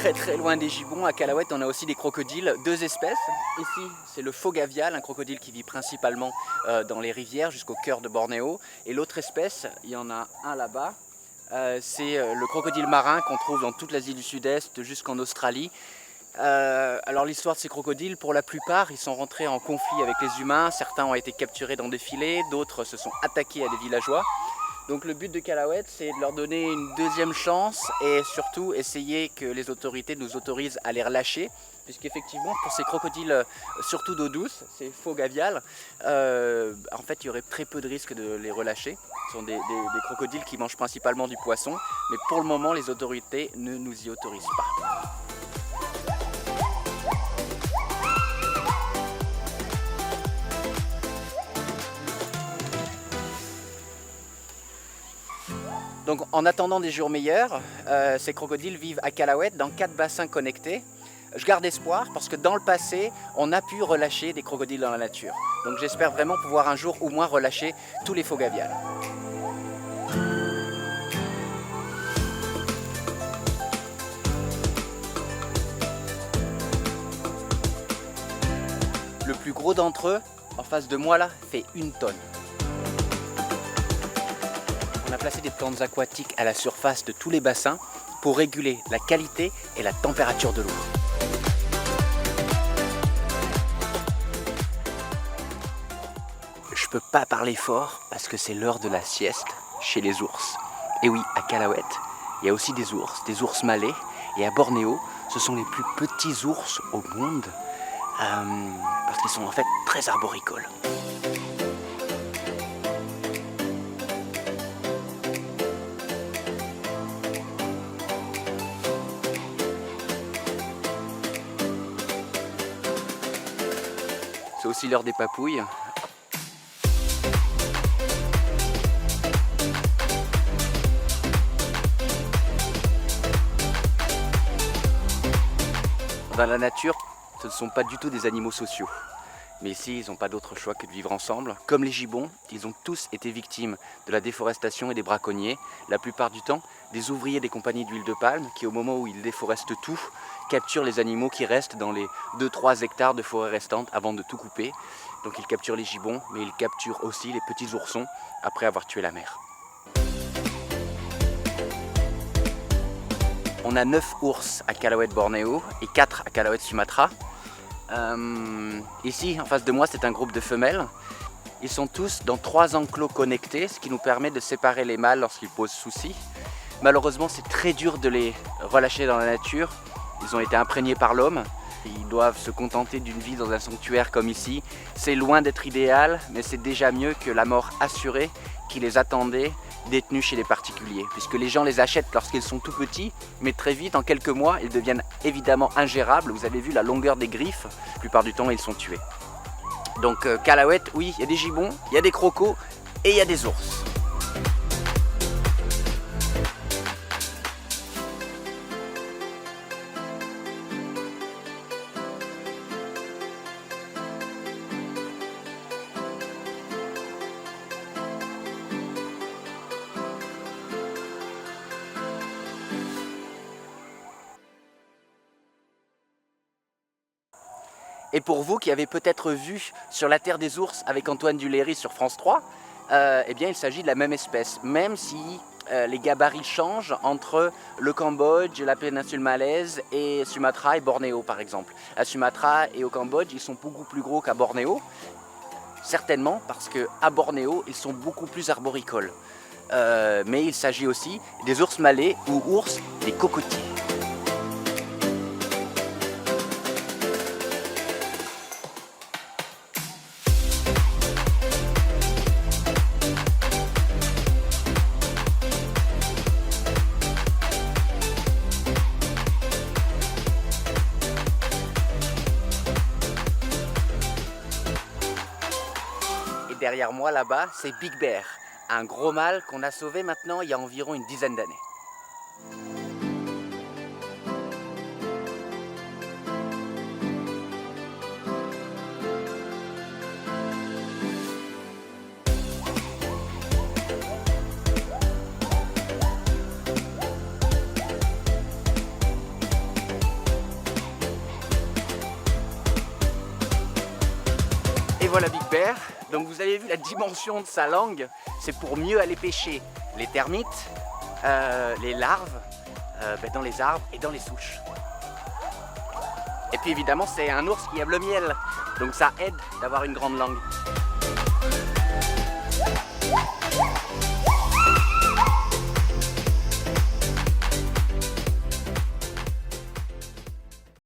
très loin des gibbons, à Calahuète, on a aussi des crocodiles, deux espèces. Ici, c'est le faux gavial, un crocodile qui vit principalement dans les rivières jusqu'au cœur de Bornéo. Et l'autre espèce, il y en a un là-bas, c'est le crocodile marin qu'on trouve dans toute l'Asie du Sud-Est jusqu'en Australie. Alors l'histoire de ces crocodiles, pour la plupart, ils sont rentrés en conflit avec les humains. Certains ont été capturés dans des filets, d'autres se sont attaqués à des villageois. Donc le but de Calahuète, c'est de leur donner une deuxième chance et surtout essayer que les autorités nous autorisent à les relâcher. Puisqu'effectivement, pour ces crocodiles, surtout d'eau douce, ces faux gavials, en fait, il y aurait très peu de risques de les relâcher. Ce sont des crocodiles qui mangent principalement du poisson, mais pour le moment, les autorités ne nous y autorisent pas. Donc en attendant des jours meilleurs, ces crocodiles vivent à Calahuète dans 4 bassins connectés. Je garde espoir parce que dans le passé, on a pu relâcher des crocodiles dans la nature. Donc j'espère vraiment pouvoir un jour au moins relâcher tous les faux gavials. Le plus gros d'entre eux, en face de moi là, fait 1 tonne. On a placé des plantes aquatiques à la surface de tous les bassins pour réguler la qualité et la température de l'eau. Je peux pas parler fort parce que c'est l'heure de la sieste chez les ours. Et oui, à Calahuète, il y a aussi des ours malais. Et à Bornéo, ce sont les plus petits ours au monde parce qu'ils sont en fait très arboricoles. C'est aussi l'heure des papouilles. Dans la nature, ce ne sont pas du tout des animaux sociaux. Mais ici, ils n'ont pas d'autre choix que de vivre ensemble. Comme les gibbons, ils ont tous été victimes de la déforestation et des braconniers. La plupart du temps, des ouvriers des compagnies d'huile de palme qui, au moment où ils déforestent tout, capturent les animaux qui restent dans les 2-3 hectares de forêt restantes avant de tout couper. Donc ils capturent les gibbons, mais ils capturent aussi les petits oursons après avoir tué la mère. On a 9 ours à Calahuète Bornéo et 4 à Calahuète Sumatra. Ici, en face de moi, c'est un groupe de femelles. Ils sont tous dans 3 enclos connectés, ce qui nous permet de séparer les mâles lorsqu'ils posent souci. Malheureusement, c'est très dur de les relâcher dans la nature. Ils ont été imprégnés par l'homme. Ils doivent se contenter d'une vie dans un sanctuaire comme ici. C'est loin d'être idéal, mais c'est déjà mieux que la mort assurée qui les attendait, détenus chez les particuliers, puisque les gens les achètent lorsqu'ils sont tout petits, mais très vite, en quelques mois, ils deviennent évidemment ingérables. Vous avez vu la longueur des griffes, la plupart du temps, ils sont tués. Donc Calahuète, oui, il y a des gibbons, il y a des crocos et il y a des ours. Et pour vous qui avez peut-être vu Sur la Terre des ours avec Antoine Duléry sur France 3, eh bien il s'agit de la même espèce, même si les gabarits changent entre le Cambodge, la péninsule malaise et Sumatra et Bornéo par exemple. À Sumatra et au Cambodge, ils sont beaucoup plus gros qu'à Bornéo, certainement parce qu'à Bornéo, ils sont beaucoup plus arboricoles. Mais il s'agit aussi des ours malais ou ours des cocotiers. Derrière moi là-bas, c'est Big Bear, un gros mâle qu'on a sauvé maintenant il y a environ une dizaine d'années. voilà Big Bear. Donc vous avez vu la dimension de sa langue, c'est pour mieux aller pêcher les termites, les larves dans les arbres et dans les souches. Et puis évidemment c'est un ours qui aime le miel, donc ça aide d'avoir une grande langue.